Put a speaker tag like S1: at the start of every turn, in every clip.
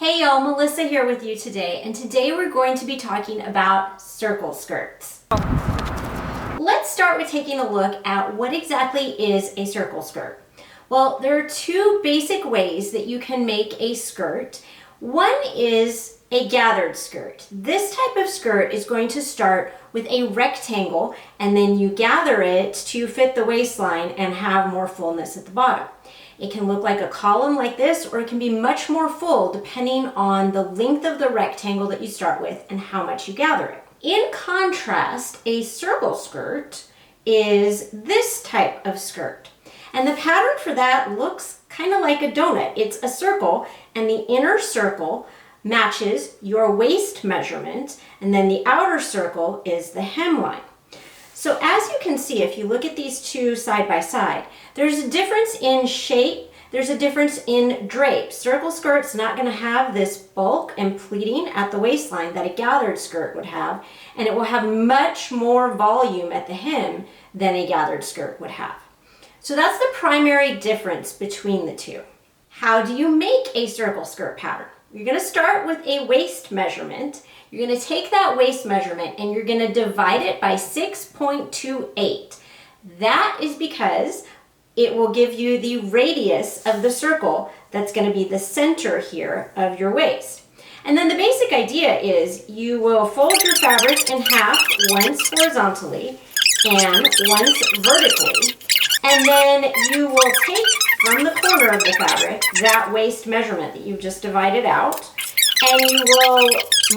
S1: Hey y'all, Melissa here with you today, and today we're going to be talking about circle skirts. Let's start with taking a look at what exactly is a circle skirt. Well, there are two basic ways that you can make a skirt. One is a gathered skirt. This type of skirt is going to start with a rectangle and then you gather it to fit the waistline and have more fullness at the bottom. It can look like a column like this, or it can be much more full depending on the length of the rectangle that you start with and how much you gather it. In contrast, a circle skirt is this type of skirt. And the pattern for that looks kind of like a donut. It's a circle, and the inner circle matches your waist measurement, and then the outer circle is the hemline. So as you can see, if you look at these two side by side, there's a difference in shape, there's a difference in drape. Circle skirt's not going to have this bulk and pleating at the waistline that a gathered skirt would have, and it will have much more volume at the hem than a gathered skirt would have. So that's the primary difference between the two. How do you make a circle skirt pattern? You're going to start with a waist measurement. You're going to take that waist measurement and you're going to divide it by 6.28. That is because it will give you the radius of the circle that's going to be the center here of your waist. And then the basic idea is you will fold your fabric in half, once horizontally and once vertically. And then you will take from the corner of the fabric that waist measurement that you've just divided out, and you will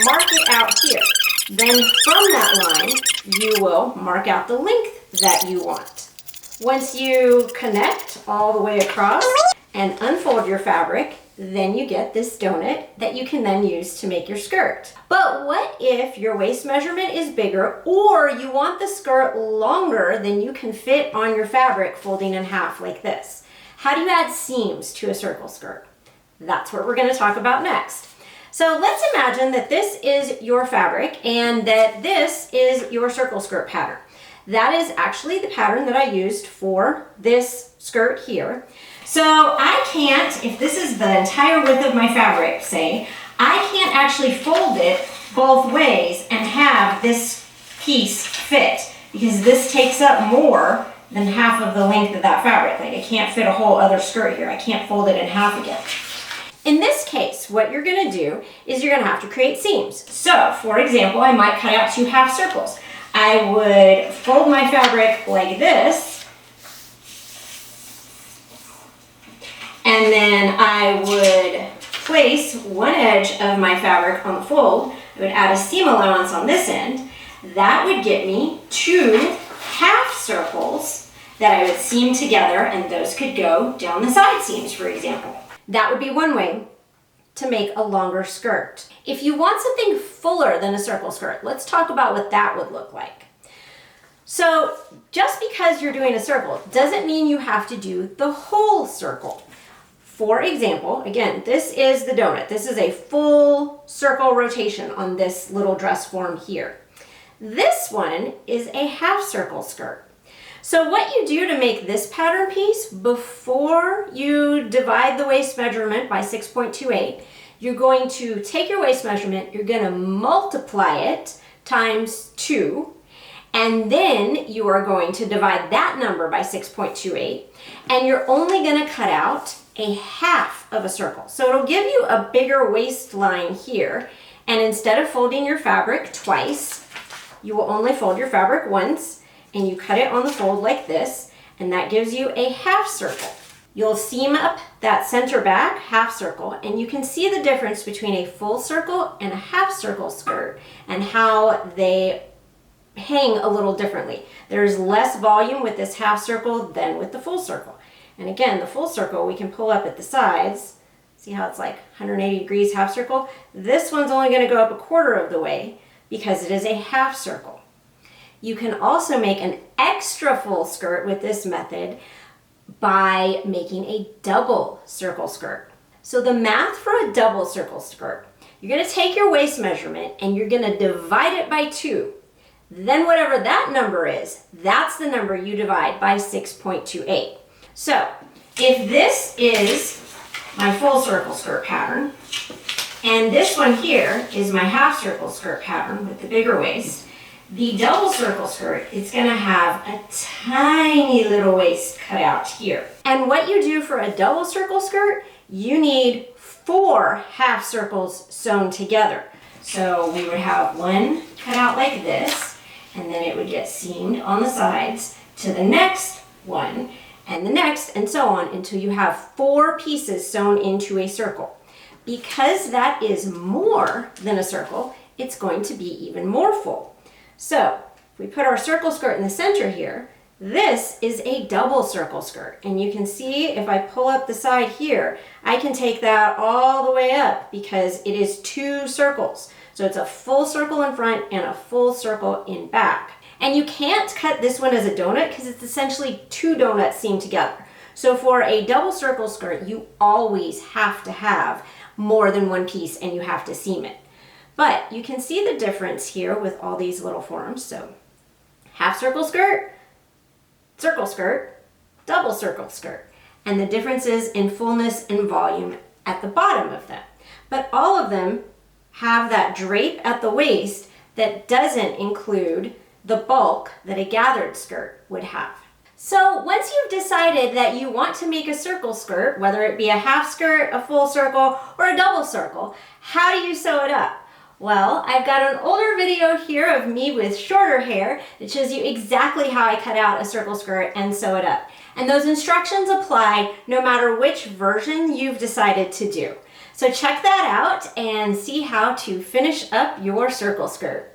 S1: mark it out here. Then from that line, you will mark out the length that you want. Once you connect all the way across and unfold your fabric, then you get this donut that you can then use to make your skirt. But what if your waist measurement is bigger, or you want the skirt longer than you can fit on your fabric folding in half like this? How do you add seams to a circle skirt? That's what we're going to talk about next. So let's imagine that this is your fabric and that this is your circle skirt pattern. That is actually the pattern that I used for this skirt here. So I can't, if this is the entire width of my fabric, say, I can't actually fold it both ways and have this piece fit, because this takes up more than half of the length of that fabric. Like, I can't fit a whole other skirt here. I can't fold it in half again. In this case, what you're going to do is you're going to have to create seams. So, for example, I might cut out two half circles. I would fold my fabric like this, and then I would place one edge of my fabric on the fold. I would add a seam allowance on this end. That would get me two half circles that I would seam together, and those could go down the side seams, for example. That would be one way to make a longer skirt. If you want something fuller than a circle skirt, let's talk about what that would look like. So just because you're doing a circle doesn't mean you have to do the whole circle. For example, again, this is the donut. This is a full circle rotation on this little dress form here. This one is a half circle skirt. So what you do to make this pattern piece, before you divide the waist measurement by 6.28, you're going to take your waist measurement, you're going to multiply it times 2, and then you are going to divide that number by 6.28, and you're only going to cut out a half of a circle. So it'll give you a bigger waistline here, and instead of folding your fabric twice, you will only fold your fabric once, and you cut it on the fold like this, and that gives you a half circle. You'll seam up that center back half circle, and you can see the difference between a full circle and a half circle skirt and how they hang a little differently. There's less volume with this half circle than with the full circle. And again, the full circle we can pull up at the sides. See how it's like 180 degrees half circle? This one's only going to go up a quarter of the way because it is a half circle. You can also make an extra full skirt with this method by making a double circle skirt. So the math for a double circle skirt, you're going to take your waist measurement and you're going to divide it by 2. Then whatever that number is, that's the number you divide by 6.28. So if this is my full circle skirt pattern, And this one here is my half circle skirt pattern with the bigger waist. The double circle skirt is going to have a tiny little waist cut out here. And what you do for a double circle skirt, you need 4 half circles sewn together. So we would have one cut out like this, and then it would get seamed on the sides to the next one, and the next, and so on, until you have 4 pieces sewn into a circle. Because that is more than a circle, it's going to be even more full. So if we put our circle skirt in the center here, this is a double circle skirt. And you can see if I pull up the side here, I can take that all the way up because it is 2 circles. So it's a full circle in front and a full circle in back. And you can't cut this one as a donut because it's essentially 2 donuts seamed together. So for a double circle skirt, you always have to have more than one piece and you have to seam it. But you can see the difference here with all these little forms. So half circle skirt, double circle skirt. And the differences in fullness and volume at the bottom of them. But all of them have that drape at the waist that doesn't include the bulk that a gathered skirt would have. So once you've decided that you want to make a circle skirt, whether it be a half skirt, a full circle, or a double circle, how do you sew it up? Well, I've got an older video here of me with shorter hair that shows you exactly how I cut out a circle skirt and sew it up. And those instructions apply no matter which version you've decided to do. So check that out and see how to finish up your circle skirt.